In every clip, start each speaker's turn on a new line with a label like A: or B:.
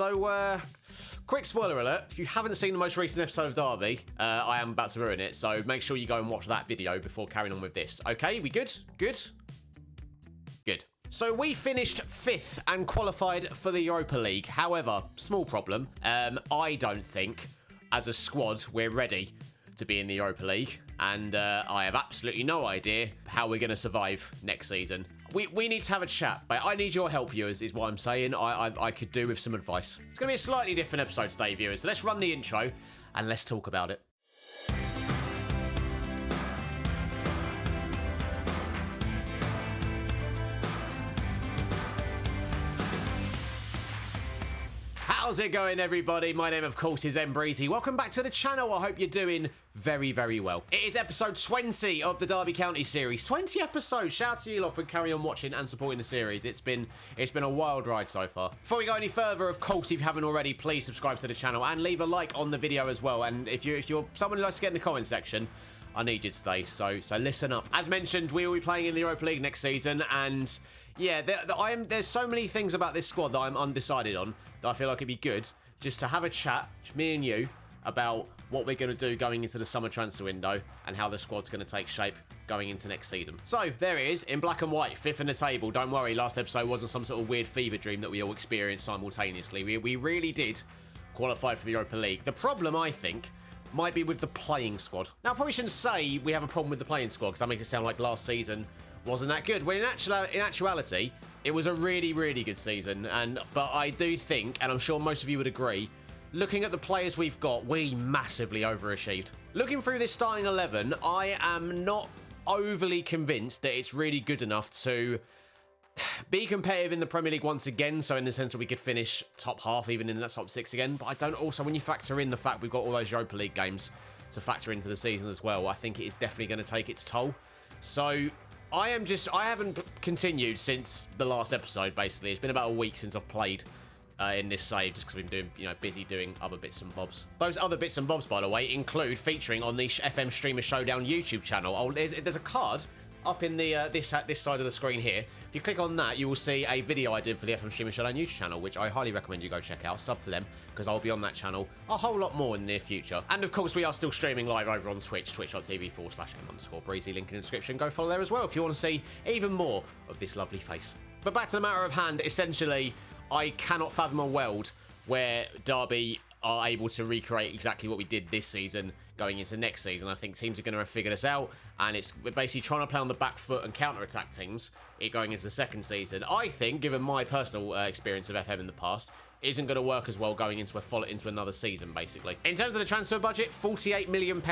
A: So, quick spoiler alert. If you haven't seen the most recent episode of Derby, I am about to ruin it. So make sure you go and watch that video before carrying on with this. Okay, we good? Good? Good. So we finished 5th and qualified for the Europa League. However, small problem. I don't think, as a squad, we're ready to be in the Europa League. And I have absolutely no idea how we're going to survive next season. We need to have a chat, but I need your help, viewers, is what I'm saying. I could do with some advice. It's going to be a slightly different episode today, viewers. So let's run the intro and let's talk about it. How's it going, everybody? My name, of course, is Breezy. Welcome back to the channel. I hope you're doing very, very well. It is episode 20 of the Derby County series. 20 episodes. Shout out to you lot for carrying on watching and supporting the series. It's been a wild ride so far. Before we go any further, of course, if you haven't already, please subscribe to the channel and leave a like on the video as well. And if you're someone who likes to get in the comment section, I need you to stay, so listen up. As mentioned, we will be playing in the Europa League next season, and yeah, there's so many things about this squad that I'm undecided on that I feel like it'd be good just to have a chat, me and you, about what we're going to do going into the summer transfer window and how the squad's going to take shape going into next season. So, there it is, in black and white, 5th in the table. Don't worry, last episode wasn't some sort of weird fever dream that we all experienced simultaneously. We really did qualify for the Europa League. The problem, I think, might be with the playing squad. Now, I probably shouldn't say we have a problem with the playing squad, because that makes it sound like last season wasn't that good. Well, in actuality, it was a really, really good season. But I do think, and I'm sure most of you would agree, looking at the players we've got, we massively overachieved. Looking through this starting 11, I am not overly convinced that it's really good enough to be competitive in the Premier League once again, so in the sense that we could finish top half, even in that top 6 again. But I don't also, when you factor in the fact we've got all those Europa League games to factor into the season as well, I think it is definitely going to take its toll. So I haven't continued since the last episode, basically. It's been about a week since I've played in this save, just because we've been doing, busy doing other bits and bobs. Those other bits and bobs, by the way, include featuring on the FM Streamer Showdown YouTube channel. Oh, there's a card up in the this side of the screen here. If you click on that, you will see a video I did for the FM Streamer Showdown YouTube channel, which I highly recommend you go check out. Sub to them, because I'll be on that channel a whole lot more in the near future. And of course, we are still streaming live over on Twitch, twitch.tv/m_breezy. Link in the description. Go follow there as well if you want to see even more of this lovely face. But back to the matter of hand, essentially, I cannot fathom a world where Derby are able to recreate exactly what we did this season going into next season. I think teams are going to figure this out, and we're basically trying to play on the back foot and counter-attack teams going into the second season. I think, given my personal experience of FM in the past, isn't going to work as well going into another season, basically. In terms of the transfer budget, £48 million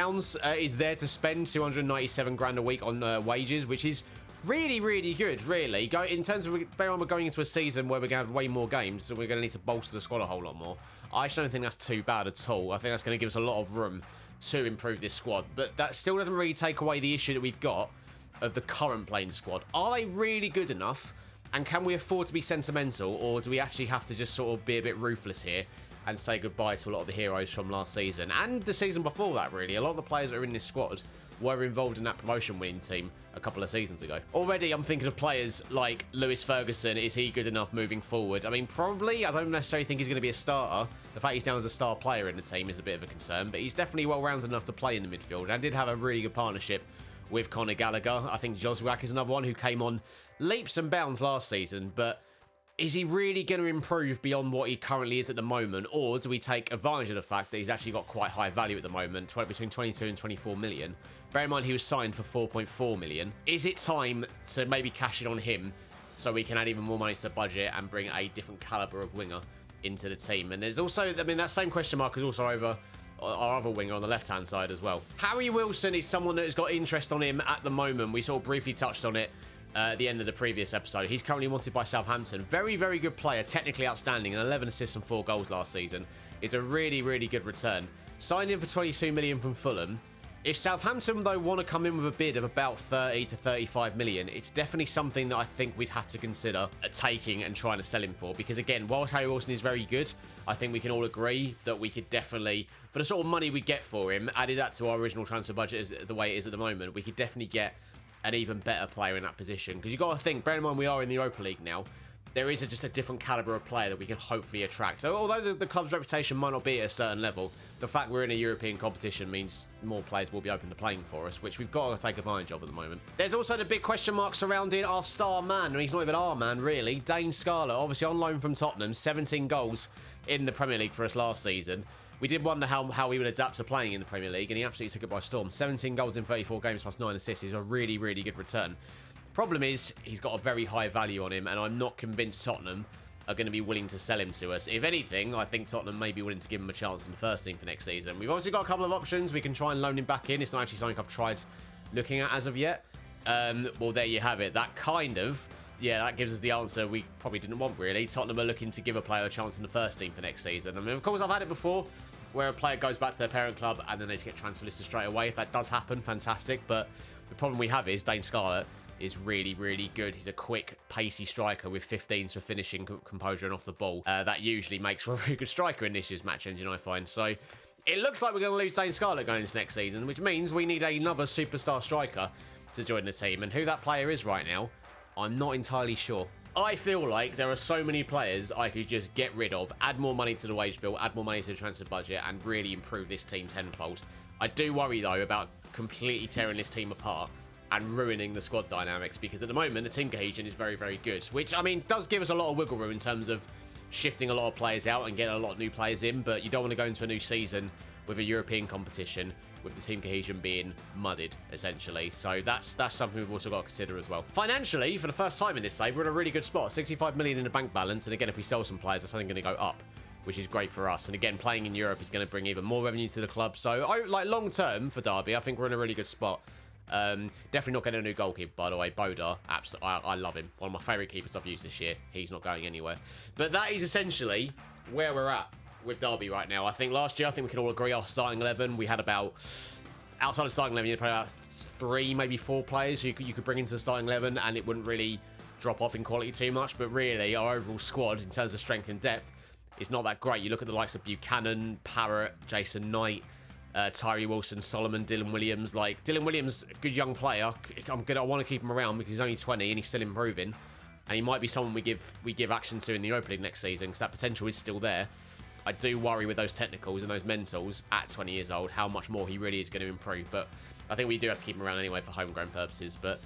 A: is there to spend, 297 grand a week on wages, which is really, really good, really. In terms of, bear in mind, we're going into a season where we're going to have way more games, so we're going to need to bolster the squad a whole lot more. I actually don't think that's too bad at all. I think that's going to give us a lot of room to improve this squad. But that still doesn't really take away the issue that we've got of the current playing squad. Are they really good enough? And can we afford to be sentimental? Or do we actually have to just sort of be a bit ruthless here and say goodbye to a lot of the heroes from last season? And the season before that, really. A lot of the players that are in this squad were involved in that promotion winning team a couple of seasons ago. Already, I'm thinking of players like Lewis Ferguson. Is he good enough moving forward? I mean, probably. I don't necessarily think he's going to be a starter. The fact he's down as a star player in the team is a bit of a concern, but he's definitely well-rounded enough to play in the midfield. And I did have a really good partnership with Conor Gallagher. I think Joswiak is another one who came on leaps and bounds last season, but is he really going to improve beyond what he currently is at the moment? Or do we take advantage of the fact that he's actually got quite high value at the moment, between 22 and 24 million? Bear in mind, he was signed for 4.4 million. Is it time to maybe cash in on him so we can add even more money to the budget and bring a different caliber of winger into the team? And there's also, I mean, that same question mark is also over our other winger on the left-hand side as well. Harry Wilson is someone that has got interest on him at the moment. We sort of briefly touched on it at the end of the previous episode. He's currently wanted by Southampton. Very, very good player, technically outstanding, and 11 assists and 4 goals last season. Is a really, really good return. Signed in for 22 million from Fulham. If Southampton, though, want to come in with a bid of about 30 to 35 million, it's definitely something that I think we'd have to consider taking and trying to sell him for. Because, again, whilst Harry Wilson is very good, I think we can all agree that we could definitely, for the sort of money we get for him, added that to our original transfer budget the way it is at the moment, we could definitely get an even better player in that position. Because you've got to think, bear in mind we are in the Europa League now, there is just a different caliber of player that we can hopefully attract. So although the club's reputation might not be at a certain level, the fact we're in a European competition means more players will be open to playing for us, which we've got to take advantage of at the moment. There's also the big question mark surrounding our star man. I mean, he's not even our man, really. Dane Scarlett, obviously on loan from Tottenham, 17 goals in the Premier League for us last season. We did wonder how he would adapt to playing in the Premier League, and he absolutely took it by storm. 17 goals in 34 games plus 9 assists is a really, really good return. Problem is, he's got a very high value on him, and I'm not convinced Tottenham are going to be willing to sell him to us. If anything, I think Tottenham may be willing to give him a chance in the first team for next season. We've obviously got a couple of options. We can try and loan him back in. It's not actually something I've tried looking at as of yet. Well, there you have it. That that gives us the answer we probably didn't want, really. Tottenham are looking to give a player a chance in the first team for next season. I mean, of course, I've had it before, where a player goes back to their parent club and then they get transfer listed straight away. If that does happen, fantastic. But the problem we have is Dane Scarlett is really, really good. He's a quick, pacey striker with 15s for finishing, composure, and off the ball. That usually makes for a very good striker in this year's match engine, I find. So it looks like we're going to lose Dane Scarlett going into next season, which means we need another superstar striker to join the team. And who that player is right now, I'm not entirely sure. I feel like there are so many players I could just get rid of, add more money to the wage bill, add more money to the transfer budget, and really improve this team tenfold. I do worry, though, about completely tearing this team apart and ruining the squad dynamics, because at the moment the team cohesion is very, very good, which, I mean, does give us a lot of wiggle room in terms of shifting a lot of players out and getting a lot of new players in, but you don't want to go into a new season with a European competition with the team cohesion being muddied, essentially. So that's something we've also got to consider as well. Financially, for the first time in this save, we're in a really good spot. 65 million in the bank balance, and again, if we sell some players, that's only going to go up, which is great for us. And again, playing in Europe is going to bring even more revenue to the club. So, long term for Derby, I think we're in a really good spot. Definitely not getting a new goalkeeper, by the way. Boda, absolutely, I love him. One of my favourite keepers I've used this year. He's not going anywhere. But that is essentially where we're at with Derby right now. I think last year, we can all agree our starting 11, we had about, outside of starting 11, you had probably about 3, maybe 4 players you could bring into the starting 11, and it wouldn't really drop off in quality too much. But really, our overall squad, in terms of strength and depth, is not that great. You look at the likes of Buchanan, Parrott, Jason Knight, Tyree Wilson, Solomon, Dylan Williams. Like, Dylan Williams, good young player. I want to keep him around because he's only 20 and he's still improving. And he might be someone we give action to in the Europa League next season, because that potential is still there. I do worry with those technicals and those mentals at 20 years old, how much more he really is going to improve. But I think we do have to keep him around anyway for homegrown purposes. But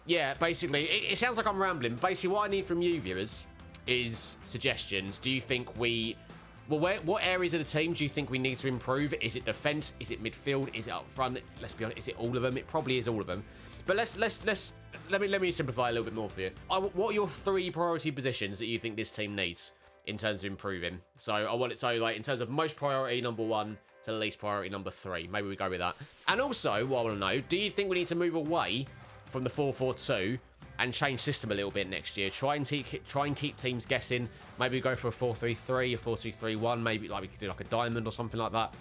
A: yeah, basically, it sounds like I'm rambling. Basically, what I need from you, viewers, is suggestions. Do you think what areas of the team do you think we need to improve? Is it defence? Is it midfield? Is it up front? Let's be honest, is it all of them? It probably is all of them. But let me simplify a little bit more for you. What are your 3 priority positions that you think this team needs in terms of improving? So I want it like in terms of most priority number 1 to least priority number 3. Maybe we go with that. And also, what I want to know, do you think we need to move away from the 4-4-2 and change system a little bit next year? Try and keep teams guessing. Maybe we go for a 4-3-3, a 4-2-3-1. Maybe like we could do like a diamond or something like that.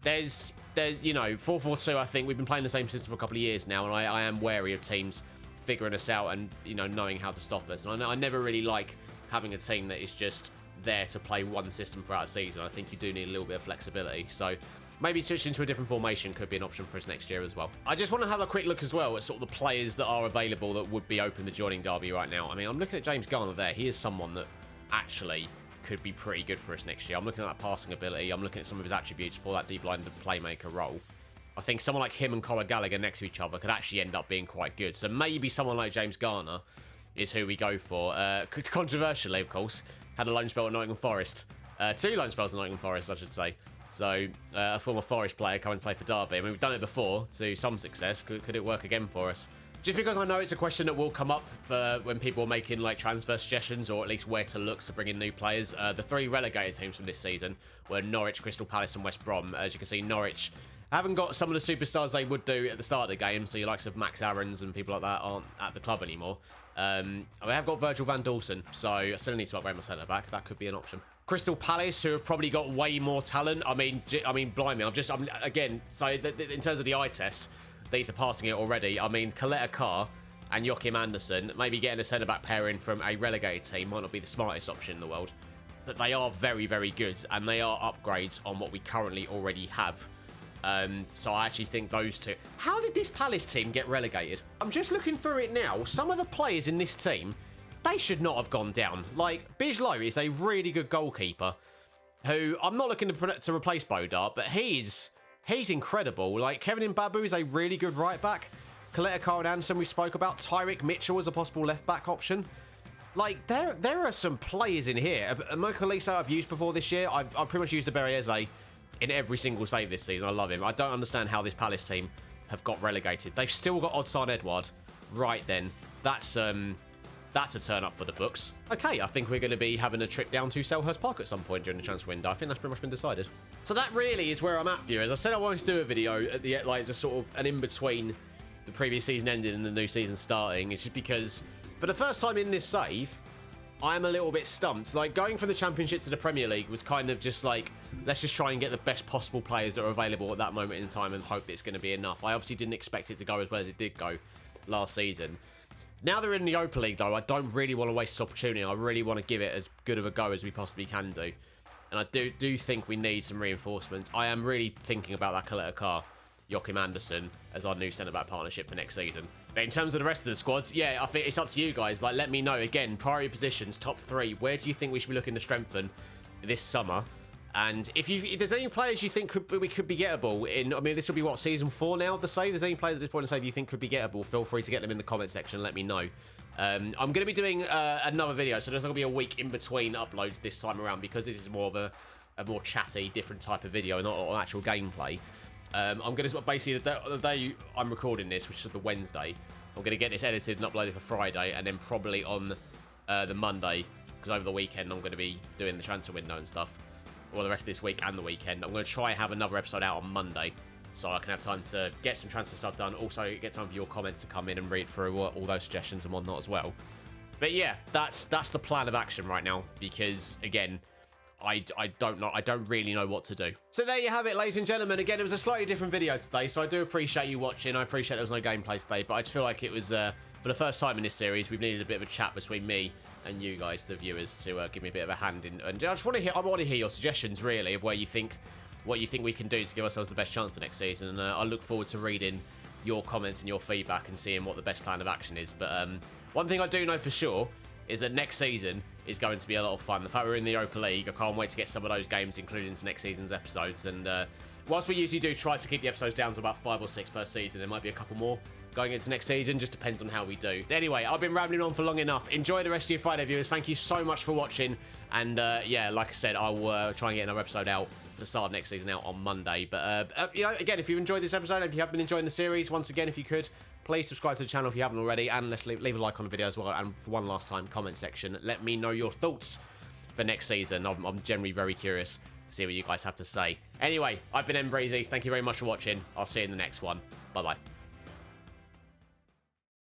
A: There's 4-4-2. I think we've been playing the same system for a couple of years now, and I am wary of teams figuring us out and knowing how to stop us. And I never really like having a team that is just there to play one system throughout a season. I think you do need a little bit of flexibility. So maybe switching to a different formation could be an option for us next year as well. I just want to have a quick look as well at sort of the players that are available that would be open to joining Derby right now. I mean, I'm looking at James Garner there. He is someone that actually could be pretty good for us next year. I'm looking at that passing ability. I'm looking at some of his attributes for that deep-line playmaker role. I think someone like him and Conor Gallagher next to each other could actually end up being quite good. So maybe someone like James Garner is who we go for. Controversially, of course, had a loan spell at Nottingham Forest. 2 loan spells at Nottingham Forest, I should say. So, a former Forest player coming to play for Derby. I mean, we've done it before to some success. Could it work again for us? Just because I know it's a question that will come up for when people are making like transfer suggestions, or at least where to look to bring in new players. The 3 relegated teams from this season were Norwich, Crystal Palace and West Brom. As you can see, Norwich haven't got some of the superstars they would do at the start of the game, so your likes of Max Aarons and people like that aren't at the club anymore. They have got Virgil van Dawson, so I still need to upgrade my centre-back. That could be an option. Crystal Palace, who have probably got way more talent. I mean, blimey, again, so in terms of the eye test, these are passing it already. I mean, Coletta Carr and Joachim Andersen, maybe getting a centre-back pairing from a relegated team might not be the smartest option in the world, but they are very, very good, and they are upgrades on what we currently already have. So I actually think those 2... How did this Palace team get relegated? I'm just looking through it now. Some of the players in this team they should not have gone down. Like, Bijlow is a really good goalkeeper who I'm not looking to replace Bodart, but he's incredible. Like, Kevin Mbabu is a really good right back. Coletta Carl Anderson we spoke about. Tyrick Mitchell as a possible left back option. Like, there are some players in here. Michael Lisa I've used before this year. I've pretty much used the Berriese in every single save this season. I love him. I don't understand how this Palace team have got relegated. They've still got Odsonne Edouard. Right then. That's a turn up for the books. Okay, I think we're going to be having a trip down to Selhurst Park at some point during the transfer window. I think that's pretty much been decided. So that really is where I'm at, viewers. I said I wanted to do a video at the like just sort of an in-between the previous season ending and the new season starting. It's just because for the first time in this save, I'm a little bit stumped. Like, going from the Championship to the Premier League was kind of just like, let's just try and get the best possible players that are available at that moment in time and hope that it's going to be enough. I obviously didn't expect it to go as well as it did go last season. Now they're in the Europa League, though, I don't really want to waste this opportunity. I really want to give it as good of a go as we possibly can do. And I do think we need some reinforcements. I am really thinking about that Coletta Carr, Joachim Andersen as our new centre-back partnership for next season. But in terms of the rest of the squads, yeah, I think it's up to you guys. Like, let me know, again, priority positions, top 3. Where do you think we should be looking to strengthen this summer? And if there's any players you think we could be gettable in, I mean, this will be, what, season 4 now of the save? If there's any players at this point in the save you think could be gettable, feel free to get them in the comment section and let me know. I'm going to be doing another video, so there's going to be a week in between uploads this time around because this is more of a more chatty, different type of video, not on actual gameplay. I'm going to, basically, the day I'm recording this, which is the Wednesday, I'm going to get this edited and uploaded for Friday, and then probably on the Monday, because over the weekend I'm going to be doing the transfer window and stuff. Or the rest of this week and the weekend. I'm going to try and have another episode out on Monday so I can have time to get some transfer stuff done. Also, get time for your comments to come in and read through all those suggestions and whatnot as well. But yeah, that's the plan of action right now because, again, I don't really know what to do. So there you have it, ladies and gentlemen. Again, it was a slightly different video today, so I do appreciate you watching. I appreciate there was no gameplay today, but I just feel like it was, for the first time in this series, we've needed a bit of a chat between me and you guys, the viewers, to give me a bit of a hand in. And I just want to hear your suggestions, really, of what you think we can do to give ourselves the best chance for next season. And I look forward to reading your comments and your feedback and seeing what the best plan of action is. But one thing I do know for sure is that next season is going to be a lot of fun. The fact we're in the Europa League, I can't wait to get some of those games included into next season's episodes. And whilst we usually do try to keep the episodes down to about 5 or 6 per season, there might be a couple more going into next season. Just depends on how we do. Anyway, I've been rambling on for long enough. Enjoy the rest of your Friday, viewers. Thank you so much for watching. And yeah, like I said, I'll try and get another episode out for the start of next season out on Monday. But you know, again, if you enjoyed this episode, if you have been enjoying the series, once again, if you could, please subscribe to the channel if you haven't already, and let's leave a like on the video as well. And for one last time, comment section, let me know your thoughts for next season. I'm generally very curious to see what you guys have to say. Anyway, I've been Breezy. Thank you very much for watching. I'll see you in the next one. Bye bye.